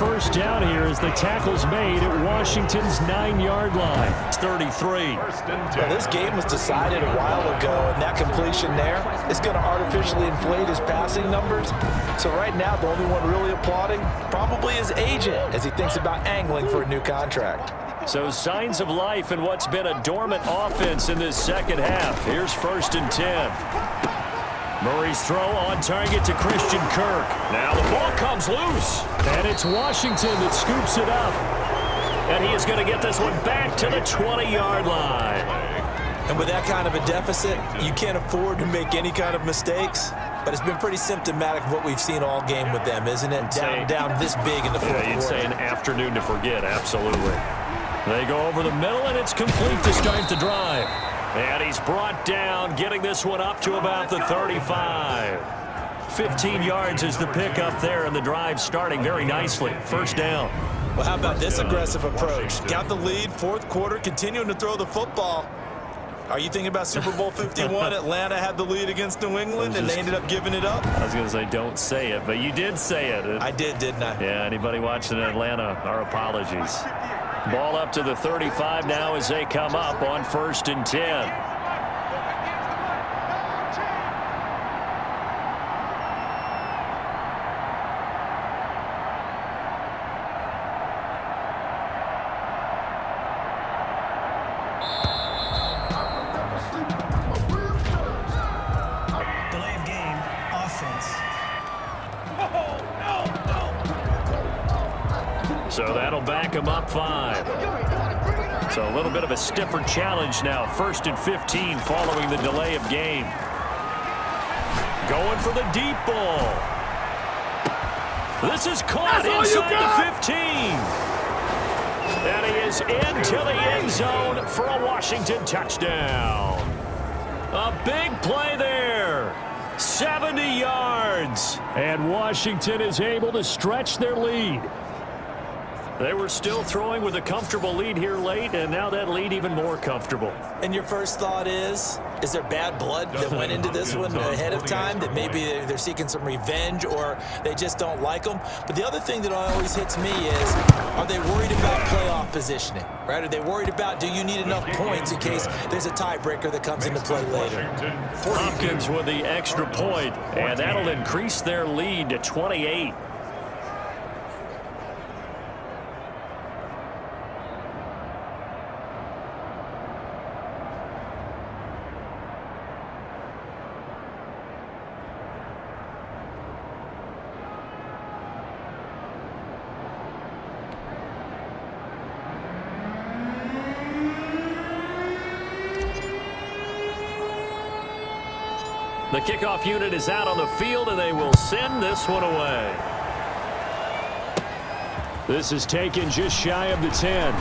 first down here as the tackle's made at Washington's 9-yard line. It's 33. Well, this game was decided a while ago, and that completion there is going to artificially inflate his passing numbers. So right now, the only one really applauding probably his agent as he thinks about angling for a new contract. So signs of life in what's been a dormant offense in this second half. Here's 1st and 10. Murray's throw on target to Christian Kirk. Now the ball comes loose. And it's Washington that scoops it up. And he is going to get this one back to the 20-yard line. And with that kind of a deficit, you can't afford to make any kind of mistakes. But it's been pretty symptomatic of what we've seen all game with them, isn't it? Down this big in the fourth quarter. You'd say an afternoon to forget, absolutely. They go over the middle, and it's complete to start the drive. And he's brought down, getting this one up to about the 35. 15 yards is the pickup there, and the drive starting very nicely. First down. Well, how about this aggressive approach? Got the lead, fourth quarter, continuing to throw the football. Are you thinking about Super Bowl 51? Atlanta had the lead against New England, and they ended up giving it up? I was going to say, don't say it, but you did say it. I did, didn't I? Yeah, anybody watching in Atlanta, our apologies. Ball up to the 35 now as they come up on 1st and 10. So that'll back him up 5. So a little bit of a stiffer challenge now. 1st and 15 following the delay of game. Going for the deep ball. This is caught inside the 15. And he is into the end zone for a Washington touchdown. A big play there. 70 yards. And Washington is able to stretch their lead. They were still throwing with a comfortable lead here late, and now that lead even more comfortable. And your first thought is there bad blood that went into this one ahead of time, that maybe they're seeking some revenge or they just don't like them? But the other thing that always hits me is, are they worried about playoff positioning, right? Are they worried about, do you need enough points in case there's a tiebreaker that comes into play later? Hopkins with the extra point, and that'll increase their lead to 28. The kickoff unit is out on the field, and they will send this one away. This is taken just shy of the 10.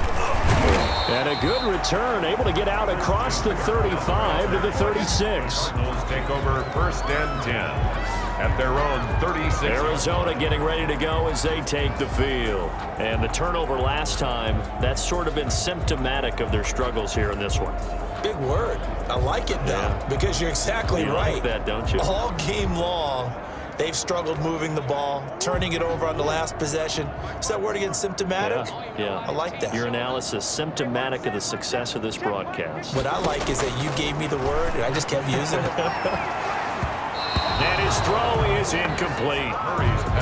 And a good return, able to get out across the 35 to the 36. Cardinals take over 1st and 10 at their own 36. Arizona getting ready to go as they take the field. And the turnover last time, that's sort of been symptomatic of their struggles here in this one. Big word. I like it, though, because you're exactly right. Like that, don't you? All game long, they've struggled moving the ball, turning it over on the last possession. Is that word again, symptomatic? Yeah. I like that. Your analysis, symptomatic of the success of this broadcast. What I like is that you gave me the word, and I just kept using it. And his throw is incomplete.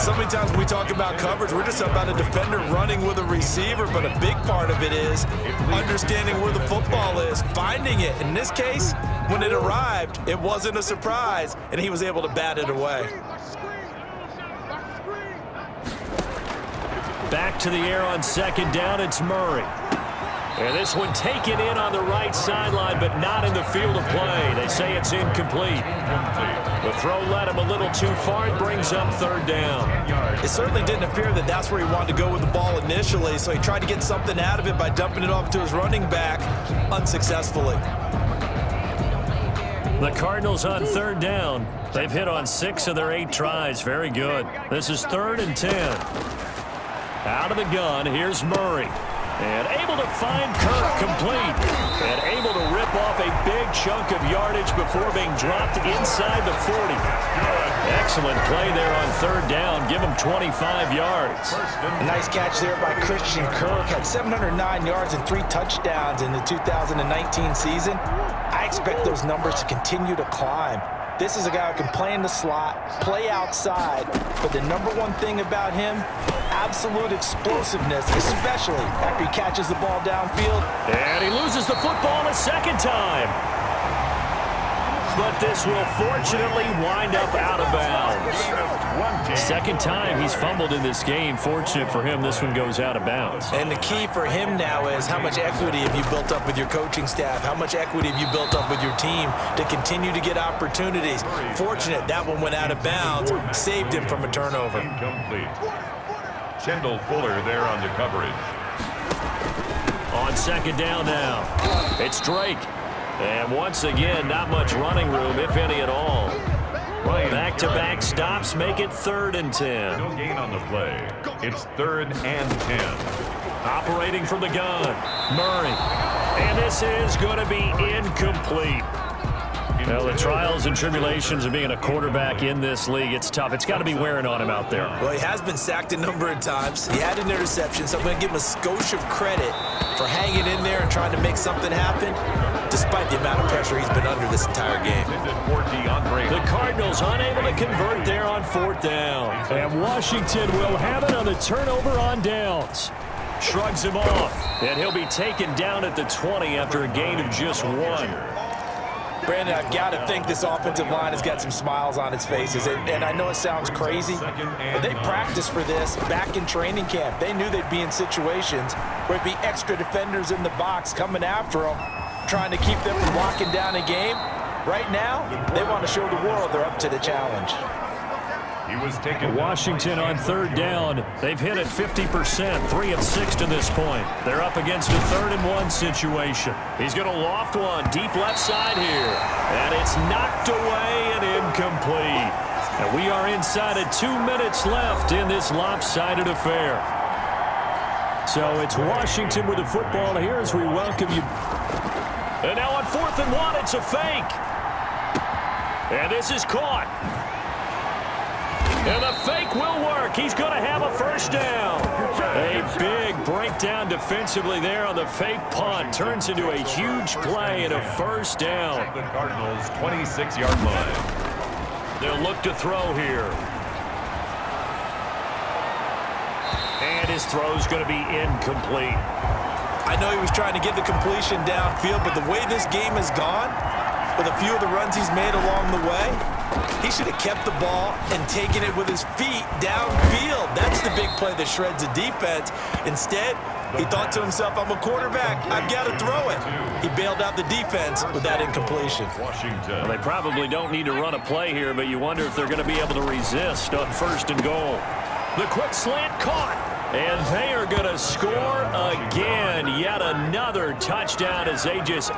So many times when we talk about coverage, we're just about a defender running with a receiver, but a big part of it is understanding where the football is, finding it. In this case, when it arrived, it wasn't a surprise, and he was able to bat it away. Back to the air on 2nd down, it's Murray. And this one taken in on the right sideline, but not in the field of play. They say it's incomplete. The throw led him a little too far. It brings up 3rd down. It certainly didn't appear that that's where he wanted to go with the ball initially, so he tried to get something out of it by dumping it off to his running back unsuccessfully. The Cardinals on 3rd down. They've hit on 6 of their 8 tries. Very good. This is 3rd and 10. Out of the gun, here's Murray. And able to find Kirk complete. And able to rip off a big chunk of yardage before being dropped inside the 40. excellent play there on third down. Give him 25 yards. A nice catch there by Christian Kirk. Had 709 yards and 3 touchdowns in the 2019 season. I expect those numbers to continue to climb. This is a guy who can play in the slot, play outside, but the number one thing about him, absolute explosiveness, especially after he catches the ball downfield. And he loses the football a second time. But this will fortunately wind up out of bounds. Second time he's fumbled in this game. Fortunate for him, this one goes out of bounds. And the key for him now is how much equity have you built up with your coaching staff? How much equity have you built up with your team to continue to get opportunities? Fortunate that one went out of bounds, saved him from a turnover. Incomplete. Kendall Fuller there on the coverage. On second down now, it's Drake. And once again, not much running room, if any at all. Back-to-back stops make it 3rd and 10. No gain on the play. It's 3rd and 10. Operating from the gun, Murray. And this is going to be incomplete. Well, the trials and tribulations of being a quarterback in this league, it's tough. It's got to be wearing on him out there. Well, he has been sacked a number of times. He had an interception, so I'm going to give him a skosh of credit for hanging in there and trying to make something happen, despite the amount of pressure he's been under this entire game. The Cardinals unable to convert there on 4th down. And Washington will have it on the turnover on downs. Shrugs him off, and he'll be taken down at the 20 after a gain of just 1. Brandon, I've got to think this offensive line has got some smiles on its faces. And I know it sounds crazy, but they practiced for this back in training camp. They knew they'd be in situations where it'd be extra defenders in the box coming after them, trying to keep them from locking down a game. Right now, they want to show the world they're up to the challenge. He was taken. Washington on 3rd down. They've hit it 50%, 3 of 6 to this point. They're up against a 3rd and 1 situation. He's going to loft one deep left side here. And it's knocked away and incomplete. And we are inside of 2 minutes left in this lopsided affair. So it's Washington with the football here as we welcome you. And now on 4th and 1, it's a fake. And this is caught. And the fake will work. He's going to have a first down. A big breakdown defensively there on the fake punt. Turns into a huge play and a first down. The Cardinals' 26-yard line. They'll look to throw here. And his throw's going to be incomplete. I know he was trying to get the completion downfield, but the way this game has gone, with a few of the runs he's made along the way, he should have kept the ball and taken it with his feet downfield. That's the big play that shreds the defense. Instead, he thought to himself, I'm a quarterback. I've got to throw it. He bailed out the defense with that incompletion. Well, they probably don't need to run a play here, but you wonder if they're going to be able to resist on 1st and goal. The quick slant caught. And they are going to score again. Yet another touchdown as they just